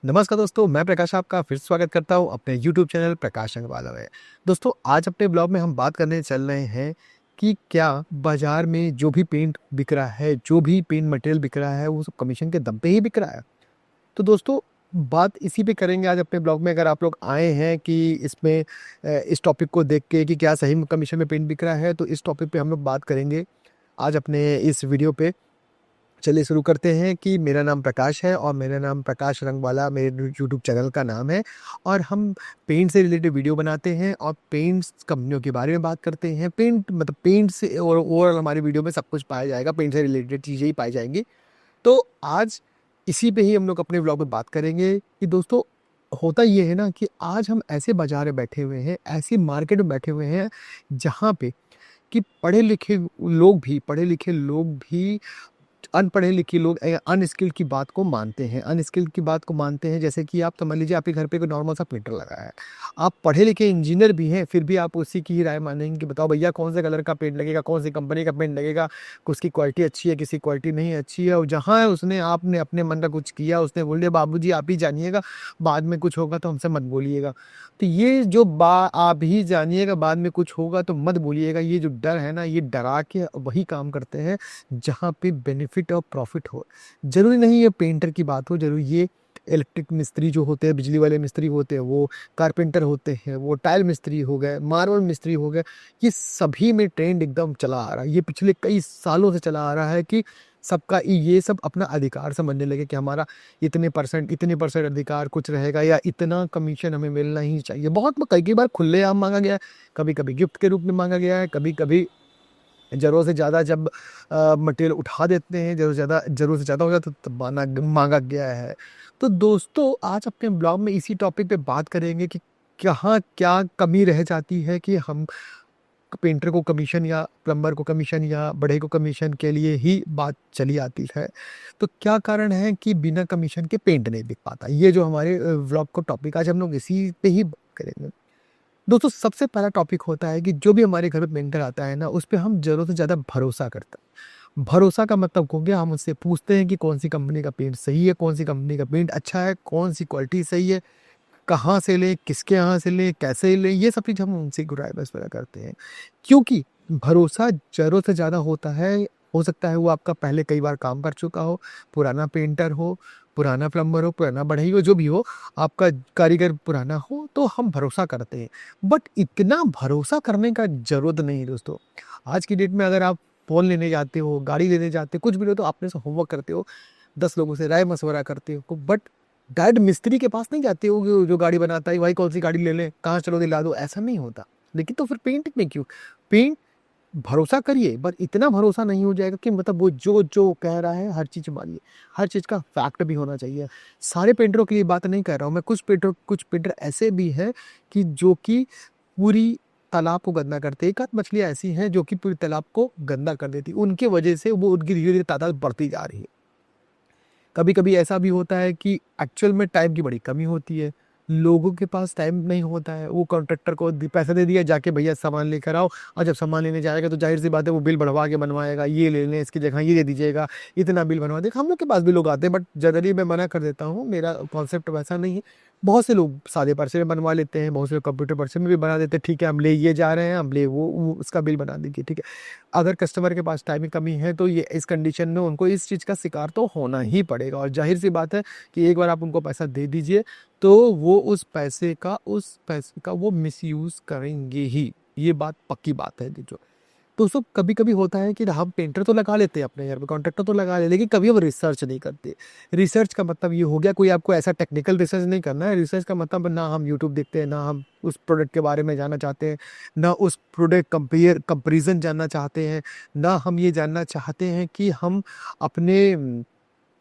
नमस्कार दोस्तों, मैं प्रकाश आपका फिर स्वागत करता हूँ अपने यूट्यूब चैनल प्रकाश रंगवाला में। दोस्तों, आज अपने ब्लॉग में हम बात करने चल रहे हैं कि क्या बाज़ार में जो भी पेंट बिक रहा है, जो भी पेंट मटेरियल बिक रहा है, वो सब कमीशन के दम पे ही बिक रहा है? तो दोस्तों, बात इसी पे करेंगे आज अपने ब्लॉग में। अगर आप लोग आए हैं कि इसमें इस टॉपिक को देख के कि क्या सही में कमीशन में पेंट बिक रहा है, तो इस टॉपिक पे हम लोग बात करेंगे आज अपने इस वीडियो पे। चलिए शुरू करते हैं कि मेरा नाम प्रकाश है और मेरा नाम प्रकाश रंगवाला मेरे यूट्यूब चैनल का नाम है। और हम पेंट से रिलेटेड वीडियो बनाते हैं और पेंट्स कंपनियों के बारे में बात करते हैं। पेंट मतलब पेंट से और ओवरऑल हमारी वीडियो में सब कुछ पाया जाएगा, पेंट से रिलेटेड चीज़ें ही पाई जाएंगी। तो आज इसी पे ही हम लोग अपने ब्लॉग में बात करेंगे कि दोस्तों, होता ये है ना कि आज हम ऐसे बाजार में बैठे हुए हैं, ऐसी मार्केट में बैठे हुए हैं जहाँ पे कि पढ़े लिखे लोग भी अनपढ़े लिखे लोग अनस्किल्ड की बात को मानते हैं। अनस्किल्ड की बात को मानते हैं, जैसे कि आप समझ लीजिए आपके घर पे कोई नॉर्मल सा प्रिंटर लगा है। आप पढ़े लिखे इंजीनियर भी हैं, फिर भी आप उसी की ही राय मानेंगे कि बताओ भैया कौन से कलर का पेंट लगेगा, कौन सी कंपनी का पेंट लगेगा, उसकी क्वालिटी अच्छी है, किसी क्वालिटी नहीं अच्छी है। और जहाँ उसने आपने अपने मन का कुछ किया, उसने बोल दिया बाबूजी आप ही जानिएगा, बाद में कुछ होगा तो हमसे मत बोलिएगा। तो ये जो आप ही जानिएगा बाद में कुछ होगा तो मत बोलिएगा, ये जो डर है ना, ये डरा के वही काम करते हैं जहाँ पे बेनिफिट और प्रॉफिट हो। ज़रूरी नहीं ये पेंटर की बात हो, ज़रूरी ये इलेक्ट्रिक मिस्त्री जो होते हैं, बिजली वाले मिस्त्री होते हैं, वो कारपेंटर होते हैं, वो टाइल मिस्त्री हो गए, मार्बल मिस्त्री हो गए, ये सभी में ट्रेंड एकदम चला आ रहा है। ये पिछले कई सालों से चला आ रहा है कि सबका ये सब अपना अधिकार समझने लगे कि हमारा इतने परसेंट अधिकार कुछ रहेगा या इतना कमीशन हमें मिलना ही चाहिए। बहुत कई बार खुलेआम मांगा गया है, कभी कभी गिफ्ट के रूप में मांगा गया है, कभी कभी ज़रूरत से ज़्यादा जब मटेरियल उठा देते हैं, ज़रूरत से ज़्यादा हो जाता है तब माँगा गया है। तो दोस्तों, आज अपने ब्लॉग में इसी टॉपिक पे बात करेंगे कि कहाँ क्या कमी रह जाती है कि हम पेंटर को कमीशन या प्लम्बर को कमीशन या बढ़ई को कमीशन के लिए ही बात चली आती है। तो क्या कारण है कि बिना कमीशन के पेंट नहीं बिक पाता? ये जो हमारे व्लॉग का टॉपिक आज हम लोग इसी पे ही बात करेंगे। दोस्तों, सबसे पहला टॉपिक होता है कि जो भी हमारे घर में पेंटर आता है ना, उस पे हम ज़रूरत से ज़्यादा भरोसा करते हैं। भरोसा का मतलब हो गया, हम उससे पूछते हैं कि कौन-सी कंपनी का पेंट सही है, कौन-सी कंपनी का पेंट अच्छा है, कौन-सी क्वालिटी सही है, कहाँ से लें, किसके यहाँ से लें, कैसे लें, ये सब चीज़ हम उनसे राय-मशवरा करते हैं। क्योंकि भरोसा ज़रूरत से ज़्यादा होता है, हो सकता है वो आपका पहले कई बार काम कर चुका हो, पुराना पेंटर हो, पुराना प्लम्बर हो, पुराना बढ़ई हो, जो भी हो, आपका कारीगर पुराना हो, तो हम भरोसा करते हैं। बट इतना भरोसा करने का ज़रूरत नहीं है दोस्तों। आज की डेट में अगर आप फ़ोन लेने जाते हो, गाड़ी लेने जाते हो, कुछ भी लो तो अपने से होमवर्क करते हो, 10 लोगों से राय-मशवरा करते हो, बट डायरेक्ट मिस्त्री के पास नहीं जाते हो जो गाड़ी बनाता है, भाई कौन-सी गाड़ी ले लें, कहाँ चलो दिला दो, ऐसा नहीं होता। लेकिन तो फिर पेंट में क्यों? पेंट भरोसा करिए, बट इतना भरोसा नहीं हो जाएगा कि मतलब वो जो कह रहा है हर चीज़ मानिए। हर चीज़ का फैक्ट भी होना चाहिए। सारे पेंटरों के लिए बात नहीं कर रहा हूँ मैं, कुछ पेंटर ऐसे भी हैं कि जो कि पूरी तालाब को गंदा करते हैं। एक आध मछलियाँ ऐसी हैं जो कि पूरे तालाब को गंदा कर देती हैं। उनकी वजह से वो उनकी धीरे-धीरे तादाद बढ़ती जा रही है। कभी-कभी ऐसा भी होता है कि एक्चुअल में टाइम की बड़ी कमी होती है। लोगों के पास टाइम नहीं होता है, वो कॉन्ट्रैक्टर को पैसा दे दिया, जाके भैया सामान लेकर आओ। और जब सामान लेने जाएगा तो ज़ाहिर-सी बात है वो बिल बढ़वा के बनवाएगा, ये ले लें, इसकी जगह ये दे दीजिएगा, इतना बिल बनवा देगा। हम लोग के पास भी लोग आते हैं, बट जनरली मैं मना कर देता हूँ, मेरा कॉन्सेप्ट वैसा नहीं है। बहुत से लोग सादे पैसे में बनवा लेते हैं, बहुत से लोग कंप्यूटर पैसे में भी बना देते हैं। ठीक है, हम ले ये जा रहे हैं, हम ले वो उसका बिल बना दीजिए, ठीक है। अगर कस्टमर के पास टाइम की कमी है तो ये इस कंडीशन में उनको इस चीज़ का शिकार तो होना ही पड़ेगा। और ज़ाहिर-सी बात है कि एक बार आप उनको पैसा दे दीजिए तो वो उस पैसे का वो मिसयूज़ करेंगे ही। ये बात पक्की बात है जो। दोस्तों, कभी-कभी होता है कि हम पेंटर तो लगा लेते हैं अपने घर में, कॉन्ट्रैक्टर तो लगा लेते हैं, लेकिन कभी हम रिसर्च नहीं करते। रिसर्च का मतलब ये हो गया, कोई आपको ऐसा टेक्निकल रिसर्च नहीं करना है। रिसर्च का मतलब ना हम यूट्यूब देखते हैं, ना हम उस प्रोडक्ट के बारे में जानना चाहते हैं, ना उस प्रोडक्ट कंपैरिज़न जानना चाहते हैं, ना हम ये जानना चाहते हैं कि हम अपने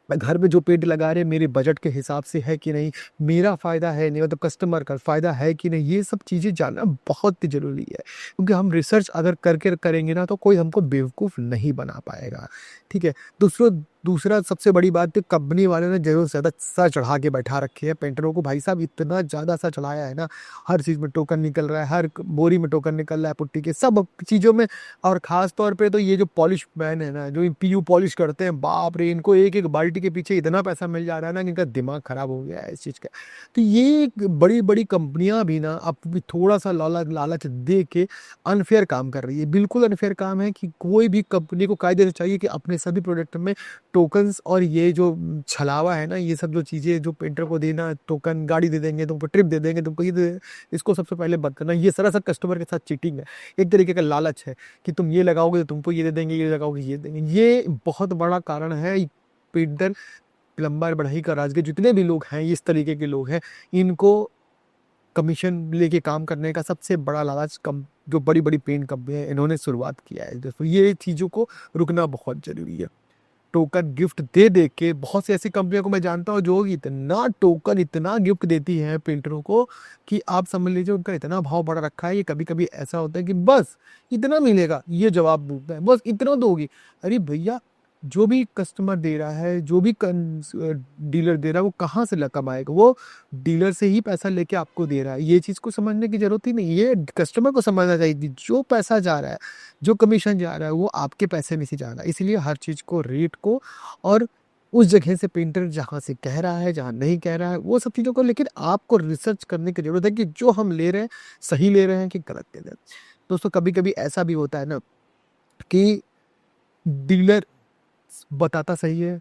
घर में जो पेड़ लगा रहे हैं मेरे बजट के हिसाब से है कि नहीं, मेरा फ़ायदा है नहीं, मतलब कस्टमर का फ़ायदा है कि नहीं, ये सब चीज़ें जानना बहुत ही ज़रूरी है। क्योंकि हम रिसर्च अगर करके करेंगे ना तो कोई हमको बेवकूफ़ नहीं बना पाएगा, ठीक है? दूसरों दूसरा सबसे बड़ी बात है, कंपनी वालों ने ज़रूरत से ज़्यादा सर चढ़ा के बैठा रखे हैं पेंटरों को। भाई साहब इतना ज़्यादा सर चढ़ाया है ना, हर चीज़ में टोकन निकल रहा है, हर बोरी में टोकन निकल रहा है, पुट्टी के सब चीज़ों में। और ख़ास तौर पे तो ये जो पॉलिश मैन है ना, जो पीयू पॉलिश करते हैं, बाप रे! इनको एक-एक बाल्टी के पीछे इतना पैसा मिल जा रहा है ना कि इनका दिमाग ख़राब हो गया है इस चीज़ का। तो ये बड़ी-बड़ी कंपनियाँ भी ना अब भी थोड़ा-सा लालच दे के अनफ़ेयर काम कर रही है। बिल्कुल अनफ़ेयर काम है कि कोई भी कंपनी को कायदे से चाहिए कि अपने सभी प्रोडक्ट में टोकन्स और ये जो छलावा है ना, ये सब जो चीज़ें जो पेंटर को देना, टोकन गाड़ी दे देंगे, तुमको ट्रिप दे देंगे, तुमको ये दे देंगे, इसको सबसे पहले बंद करना। ये सरासर कस्टमर के साथ चीटिंग है। एक तरीके का लालच है कि तुम ये लगाओगे तो तुमको ये दे देंगे, ये लगाओगे ये देंगे। ये बहुत बड़ा कारण है पेंटर, प्लम्बर, बढ़ई का राजगीर जितने भी लोग हैं, इस तरीके के लोग हैं, इनको कमीशन लेके काम करने का सबसे बड़ा लालच कम जो बड़ी-बड़ी पेंट कंपनियाँ इन्होंने शुरुआत किया है। दोस्तों ये चीज़ों को रुकना बहुत ज़रूरी है। टोकन गिफ्ट दे के बहुत सी ऐसी कंपनियों को मैं जानता हूँ जो इतना टोकन, इतना गिफ्ट देती हैं पेंटरों को कि आप समझ लीजिए उनका इतना भाव बढ़ा रखा है। ये कभी-कभी ऐसा होता है कि बस इतना मिलेगा, ये जवाब मिलता है, बस इतना दोगी। अरे भैया, जो भी कस्टमर दे रहा है, जो भी डीलर दे रहा है, वो कहाँ से कमाएगा? वो डीलर से ही पैसा लेके आपको दे रहा है। ये चीज़ को समझने की ज़रूरत ही नहीं है, ये कस्टमर को समझना चाहिए कि जो पैसा जा रहा है, जो कमीशन जा रहा है, वो आपके पैसे में से जा रहा है। इसलिए हर चीज़ को, रेट को और उस जगह से पेंटर जहाँ से कह रहा है, जहाँ नहीं कह रहा है, वो सब चीज़ों को लेकिन आपको रिसर्च करने की ज़रूरत है कि जो हम ले रहे हैं, सही ले रहे हैं कि गलत ले रहे हैं। दोस्तों कभी-कभी ऐसा भी होता है ना कि डीलर बताता सही है,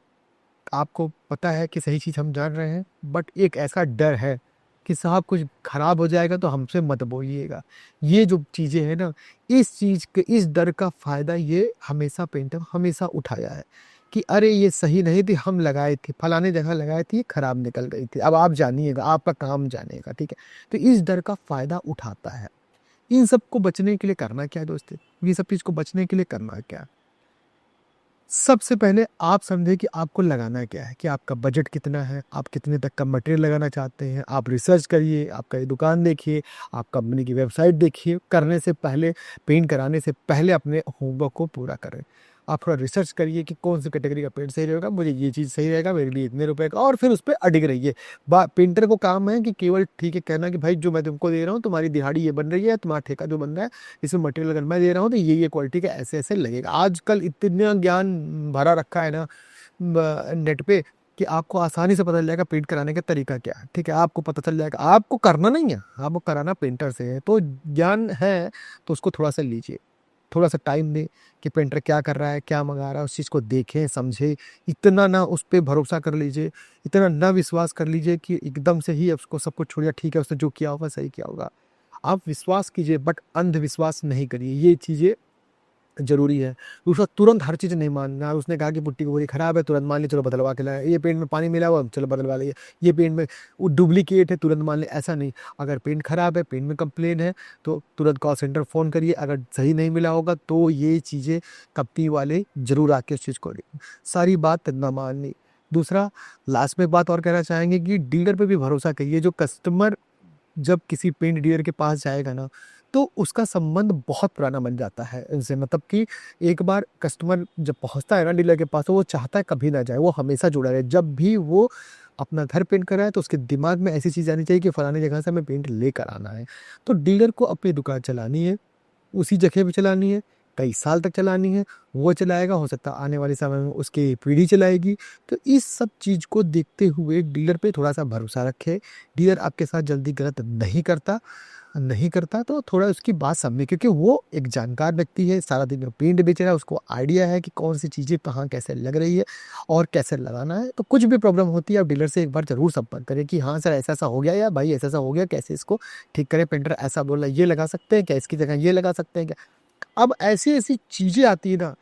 आपको पता है कि सही चीज़ हम जान रहे हैं, बट एक ऐसा डर है कि साहब कुछ खराब हो जाएगा तो हमसे मत बोलिएगा। ये जो चीज़ें हैं ना, इस चीज़ के इस डर का फ़ायदा ये हमेशा पेंटर हमेशा उठाया है कि अरे ये सही नहीं थी, हम लगाए थे, फलाने जगह लगाए थे, ये खराब निकल गई थी। अब आप जानिएगा, आपका काम जानेगा, ठीक है? तो इस डर का फ़ायदा उठाता है। इन सब को बचने के लिए करना क्या है दोस्तों? ये सब चीज़ को बचने के लिए करना क्या है? सबसे पहले आप समझें कि आपको लगाना क्या है, कि आपका बजट कितना है, आप कितने तक का मटेरियल लगाना चाहते हैं। आप रिसर्च करिए, आपका ये दुकान देखिए, आप कंपनी की वेबसाइट देखिए। करने से पहले, पेंट कराने से पहले अपने होमवर्क को पूरा करें। आप थोड़ा रिसर्च करिए कि कौन सी कैटेगरी का पेंट सही रहेगा, मुझे ये चीज़ सही रहेगा, मेरे लिए इतने रुपए का, और फिर उस पे अडिग रहिए। पेंटर को काम है कि केवल ठीक है कहना कि भाई जो मैं तुमको दे रहा हूँ, तुम्हारी दिहाड़ी ये बन रही है, तुम्हारा ठेका जो बन रहा है, इसमें मटेरियल अगर मैं दे रहा हूँ तो ये क्वालिटी का ऐसे-ऐसे लगेगा। आजकल इतना ज्ञान भरा रखा है ना नेट पे कि आपको आसानी से पता चल जाएगा पेंट कराने का तरीका क्या है, ठीक है? आपको पता चल जाएगा, आपको करना नहीं है, आपको कराना पेंटर से है। तो ज्ञान है तो उसको थोड़ा-सा लीजिए, थोड़ा-सा टाइम दें कि पेंटर क्या कर रहा है, क्या मँगा रहा है, उस चीज़ को देखें, समझें। इतना ना उस पे भरोसा कर लीजिए, इतना ना विश्वास कर लीजिए कि एकदम से ही उसको सब कुछ छोड़ दिया, ठीक है उसने जो किया होगा सही किया होगा। आप विश्वास कीजिए बट अंधविश्वास नहीं करिए, ये चीज़ें ज़रूरी है। दूसरा, तुरंत हर चीज़ नहीं मानना। उसने कहा कि पुट्टी की बोरी खराब है, तुरंत मान ली चलो बदलवा के लाए। ये पेंट में पानी मिला हुआ, चलो बदलवा लिए। ये पेंट में वो डुप्लीकेट है, तुरंत मान लें, ऐसा नहीं। अगर पेंट खराब है, पेंट में कंप्लेन है, तो तुरंत कॉल सेंटर फ़ोन करिए। अगर सही नहीं मिला होगा तो ये चीज़ें कंपनी वाले ज़रूर आके उस चीज़ को सारी बात ना माननी। दूसरा, लास्ट में एक बात और कहना चाहेंगे कि डीलर पे भी भरोसा करिए। जो कस्टमर जब किसी पेंट डीलर के पास जाएगा ना, तो उसका संबंध बहुत पुराना बन जाता है उनसे। मतलब कि एक बार कस्टमर जब पहुँचता है ना डीलर के पास, तो वो चाहता है कभी ना जाए, वो हमेशा जुड़ा रहे। जब भी वो अपना घर पेंट कराए तो उसके दिमाग में ऐसी चीज़ आनी चाहिए कि फलानी जगह से हमें पेंट लेकर आना है। तो डीलर को अपनी दुकान चलानी है, उसी जगह पे चलानी है, कई साल तक चलानी है, वो चलाएगा, हो सकता है आने वाले समय में उसकी पीढ़ी चलाएगी। तो इस सब चीज़ को देखते हुए डीलर पे थोड़ा-सा भरोसा रखें। डीलर आपके साथ जल्दी गलत नहीं करता तो थोड़ा उसकी बात समझें, क्योंकि वो एक जानकार व्यक्ति है, सारा दिन वो पेंट बेच रहा है, उसको आइडिया है कि कौन-सी चीज़ें कहाँ कैसे लग रही है और कैसे लगाना है। तो कुछ भी प्रॉब्लम होती है, आप डीलर से एक बार ज़रूर संपर्क करें कि हाँ सर ऐसा-ऐसा हो गया, या भाई ऐसा-ऐसा हो गया, कैसे इसको ठीक करें? पेंटर ऐसा बोल रहा है, ये लगा सकते हैं क्या? इसकी जगह ये लगा सकते हैं क्या? अब ऐसी-ऐसी चीज़ें आती है ना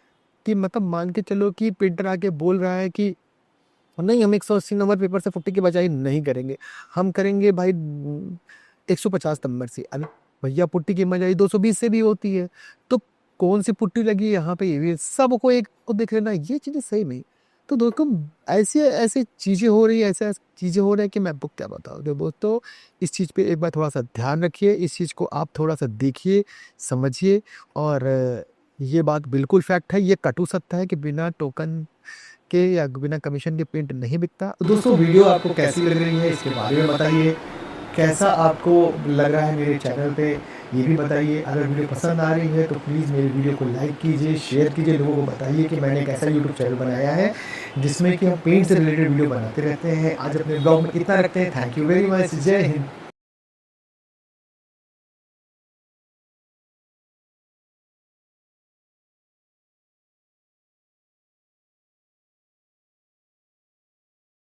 कि मतलब मान के चलो कि पेंटर आके बोल रहा है कि नहीं, हम 180 नंबर पेपर से पुट्टी की बजाय नहीं करेंगे, हम करेंगे भाई 150 नंबर से। अरे भैया, पुट्टी की बजाय 220 से भी होती है, तो कौन-सी पुट्टी लगी है यहाँ पे, ये भी सबको एक को देख लेना, ये चीज़ें सही नहीं। तो देखो ऐसी चीज़ें हो रही है, ऐसे-ऐसे चीज़ें हो रही है कि मैं आपको क्या बताऊँ। तो दोस्तों, इस चीज़ पे एक बार थोड़ा-सा ध्यान रखिए, इस चीज़ को आप थोड़ा-सा देखिए, समझिए। और ये बात बिल्कुल फैक्ट है, ये कटु सत्य है कि बिना टोकन के या बिना कमीशन के पेंट नहीं बिकता। तो दोस्तों वीडियो आपको कैसी लग रही है इसके बारे में बताइए, कैसा आपको लग रहा है मेरे चैनल पे ये भी बताइए। अगर वीडियो पसंद आ रही है तो प्लीज़ मेरे वीडियो को लाइक कीजिए, शेयर कीजिए, लोगों को बताइए कि मैंने एक ऐसा यूट्यूब चैनल बनाया है जिसमें कि हम पेंट से रिलेटेड वीडियो बनाते रहते हैं। आज अपने ब्लॉग में इतना रखते हैं। Thank you very much. जय हिंद।